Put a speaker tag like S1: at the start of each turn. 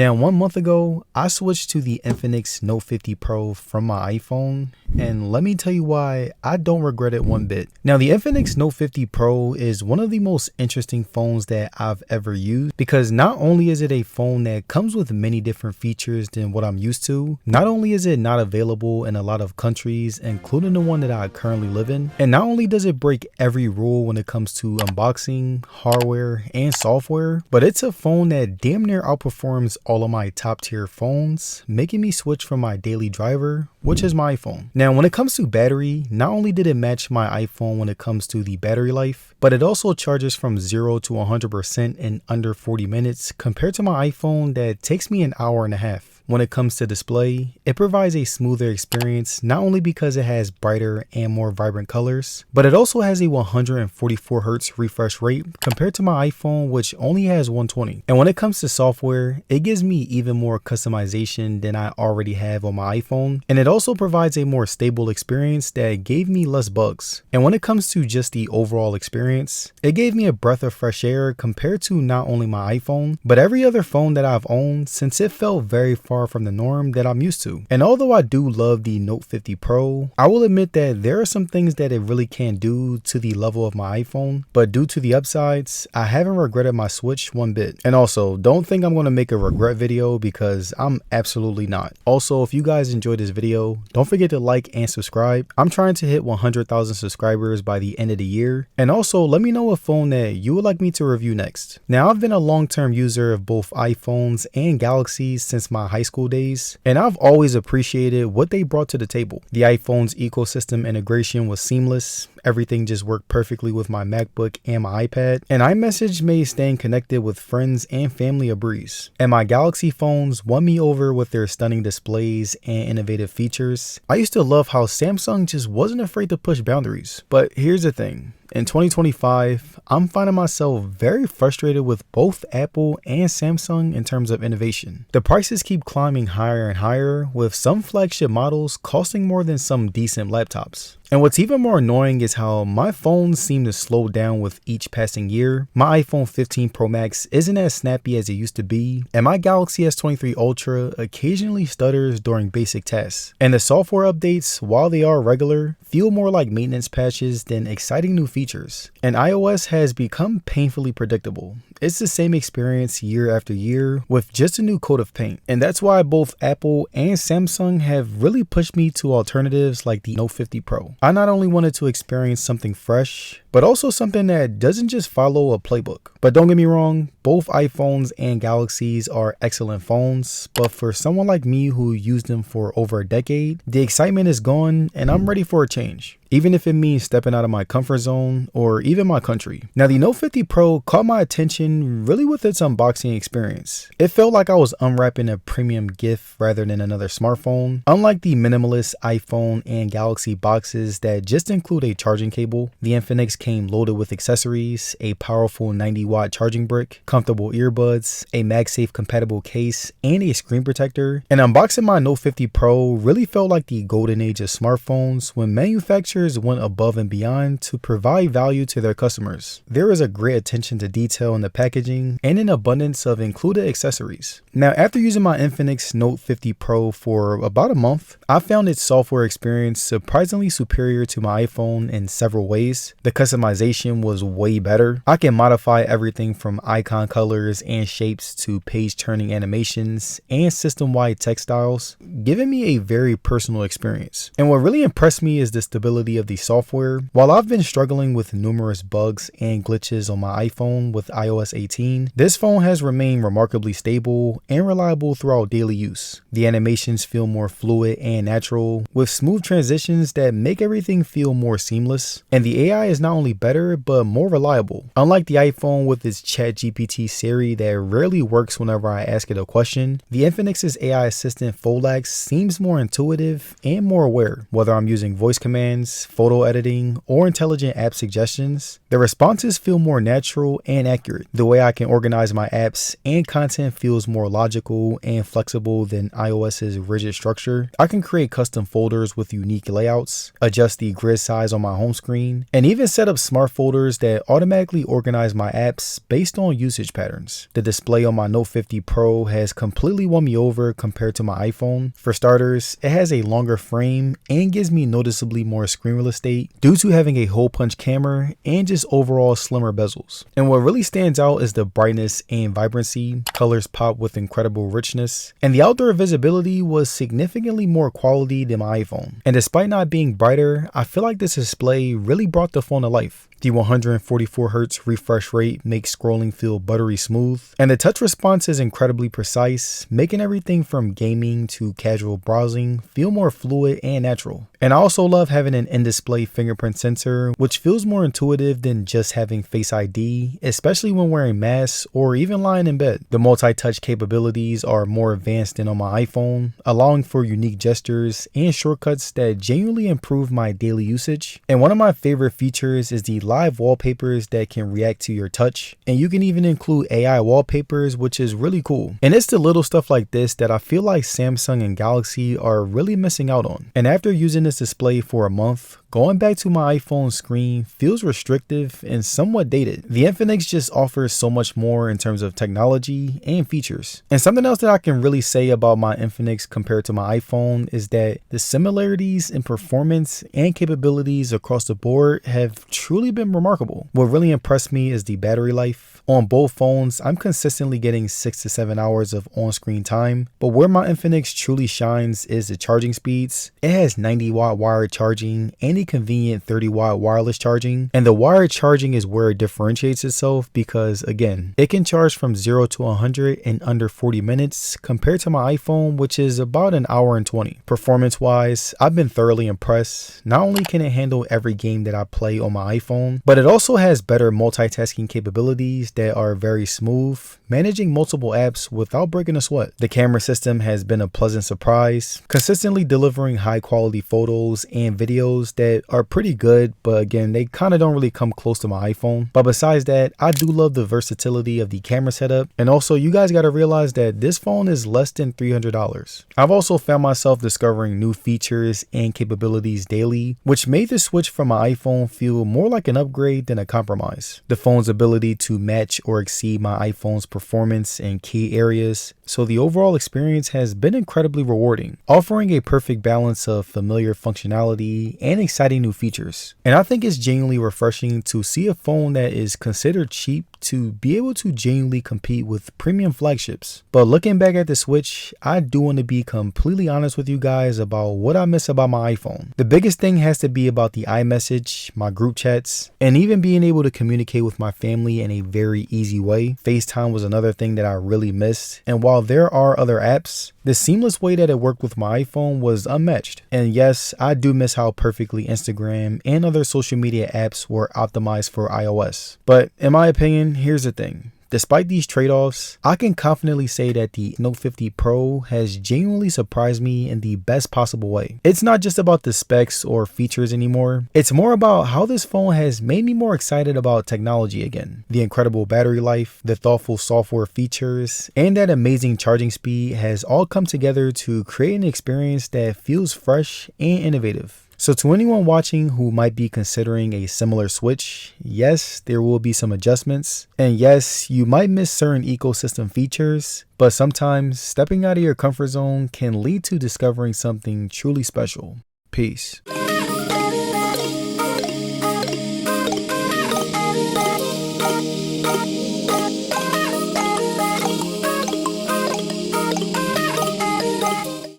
S1: Now, 1 month ago, I switched to the Infinix Note 50 Pro from my iPhone, and let me tell you why I don't regret it one bit. Now, the Infinix Note 50 Pro is one of the most interesting phones that I've ever used because not only is it a phone that comes with many different features than what I'm used to, not only is it not available in a lot of countries, including the one that I currently live in, and not only does it break every rule when it comes to unboxing, hardware, and software, but it's a phone that damn near outperforms all of my top tier phones, making me switch from my daily driver, which is my iPhone. Now, when it comes to battery, not only did it match my iPhone when it comes to the battery life, but it also charges from 0 to 100% in under 40 minutes compared to my iPhone that takes me an hour and a half. When it comes to display, it provides a smoother experience not only because it has brighter and more vibrant colors, but it also has a 144 Hz refresh rate compared to my iPhone, which only has 120. And when it comes to software, it gives me even more customization than I already have on my iPhone, and it also provides a more stable experience that gave me less bugs. And when it comes to just the overall experience, it gave me a breath of fresh air compared to not only my iPhone, but every other phone that I've owned, since it felt very far from the norm that I'm used to. And although I do love the Note 50 Pro, I will admit that there are some things that it really can't do to the level of my iPhone, but due to the upsides, I haven't regretted my switch one bit. And also, don't think I'm going to make a regret video because I'm absolutely not. Also, if you guys enjoyed this video, don't forget to like and subscribe. I'm trying to hit 100,000 subscribers by the end of the year. And also, let me know a phone that you would like me to review next. Now, I've been a long-term user of both iPhones and Galaxies since my high school days, and I've always appreciated what they brought to the table. The iPhone's ecosystem integration was seamless. Everything just worked perfectly with my MacBook and my iPad, and iMessage made staying connected with friends and family a breeze. And my Galaxy phones won me over with their stunning displays and innovative features. I used to love how Samsung just wasn't afraid to push boundaries. But here's the thing. In 2025, I'm finding myself very frustrated with both Apple and Samsung in terms of innovation. The prices keep climbing higher and higher, with some flagship models costing more than some decent laptops. And what's even more annoying is how my phones seem to slow down with each passing year. My iPhone 15 Pro Max isn't as snappy as it used to be, and my Galaxy S23 Ultra occasionally stutters during basic tasks. And the software updates, while they are regular, feel more like maintenance patches than exciting new features. And iOS has become painfully predictable. It's the same experience year after year with just a new coat of paint. And that's why both Apple and Samsung have really pushed me to alternatives like the Note 50 Pro. I not only wanted to experience something fresh, but also something that doesn't just follow a playbook. But don't get me wrong, both iPhones and Galaxies are excellent phones, but for someone like me who used them for over a decade, the excitement is gone and I'm ready for a change, even if it means stepping out of my comfort zone or even my country. Now, the Note 50 Pro caught my attention really with its unboxing experience. It felt like I was unwrapping a premium gift rather than another smartphone. Unlike the minimalist iPhone and Galaxy boxes that just include a charging cable, the Infinix came loaded with accessories, a powerful 90-watt charging brick, comfortable earbuds, a MagSafe compatible case, and a screen protector. And unboxing my Note 50 Pro really felt like the golden age of smartphones when manufacturers went above and beyond to provide value to their customers. There is a great attention to detail in the packaging and an abundance of included accessories. Now, after using my Infinix Note 50 Pro for about a month, I found its software experience surprisingly superior to my iPhone in several ways. The customization was way better. I can modify everything from icon colors and shapes to page turning animations and system-wide text styles, giving me a very personal experience. And what really impressed me is the stability of the software. While I've been struggling with numerous bugs and glitches on my iPhone with iOS 18, this phone has remained remarkably stable and reliable throughout daily use. The animations feel more fluid and natural, with smooth transitions that make everything feel more seamless. And the AI is not only better, but more reliable. Unlike the iPhone with its ChatGPT Siri that rarely works whenever I ask it a question, the Infinix's AI assistant Flagships seems more intuitive and more aware. Whether I'm using voice commands, comments, photo editing, or intelligent app suggestions, the responses feel more natural and accurate. The way I can organize my apps and content feels more logical and flexible than iOS's rigid structure. I can create custom folders with unique layouts, adjust the grid size on my home screen, and even set up smart folders that automatically organize my apps based on usage patterns. The display on my Note 50 Pro has completely won me over compared to my iPhone. For starters, it has a longer frame and gives me noticeably more screen real estate due to having a hole punch camera and just overall slimmer bezels. And what really stands out is the brightness and vibrancy. Colors pop with incredible richness, and the outdoor visibility was significantly more quality than my iPhone. And despite not being brighter, I feel like this display really brought the phone to life. The 144Hz refresh rate makes scrolling feel buttery smooth, and the touch response is incredibly precise, making everything from gaming to casual browsing feel more fluid and natural. And I also love having an in-display fingerprint sensor, which feels more intuitive than just having Face ID, especially when wearing masks or even lying in bed. The multi-touch capabilities are more advanced than on my iPhone, allowing for unique gestures and shortcuts that genuinely improve my daily usage. And one of my favorite features is the live wallpapers that can react to your touch, and you can even include AI wallpapers, which is really cool. And it's the little stuff like this that I feel like Samsung and Galaxy are really missing out on. And after using this display for a month, going back to my iPhone screen feels restrictive and somewhat dated. The Infinix just offers so much more in terms of technology and features. And something else that I can really say about my Infinix compared to my iPhone is that the similarities in performance and capabilities across the board have truly been remarkable. What really impressed me is the battery life. On both phones, I'm consistently getting 6 to 7 hours of on-screen time, but where my Infinix truly shines is the charging speeds. It has 90-watt wired charging and a convenient 30-watt wireless charging, and the wired charging is where it differentiates itself because, again, it can charge from 0 to 100 in under 40 minutes compared to my iPhone, which is about an hour and 20. Performance-wise, I've been thoroughly impressed. Not only can it handle every game that I play on my iPhone, but it also has better multitasking capabilities that are very smooth, managing multiple apps without breaking a sweat. The camera system has been a pleasant surprise, consistently delivering high quality photos and videos that are pretty good, but again, they kind of don't really come close to my iPhone. But besides that, I do love the versatility of the camera setup, and also you guys got to realize that this phone is less than $300. I've also found myself discovering new features and capabilities daily, which made the switch from my iPhone feel more like an upgrade than a compromise. The phone's ability to match or exceed my iPhone's performance in key areas, so the overall experience has been incredibly rewarding, offering a perfect balance of familiar functionality and exciting new features. And I think it's genuinely refreshing to see a phone that is considered cheap to be able to genuinely compete with premium flagships. But looking back at the Switch, I do want to be completely honest with you guys about what I miss about my iPhone. The biggest thing has to be about the iMessage, my group chats, and even being able to communicate with my family in a very easy way. FaceTime was another thing that I really missed. And while there are other apps, the seamless way that it worked with my iPhone was unmatched. And yes, I do miss how perfectly Instagram and other social media apps were optimized for iOS. But in my opinion, here's the thing. Despite these trade-offs, I can confidently say that the Note 50 Pro has genuinely surprised me in the best possible way. It's not just about the specs or features anymore. It's more about how this phone has made me more excited about technology again. The incredible battery life, the thoughtful software features, and that amazing charging speed has all come together to create an experience that feels fresh and innovative. So to anyone watching who might be considering a similar switch, yes, there will be some adjustments. And yes, you might miss certain ecosystem features, but sometimes stepping out of your comfort zone can lead to discovering something truly special. Peace.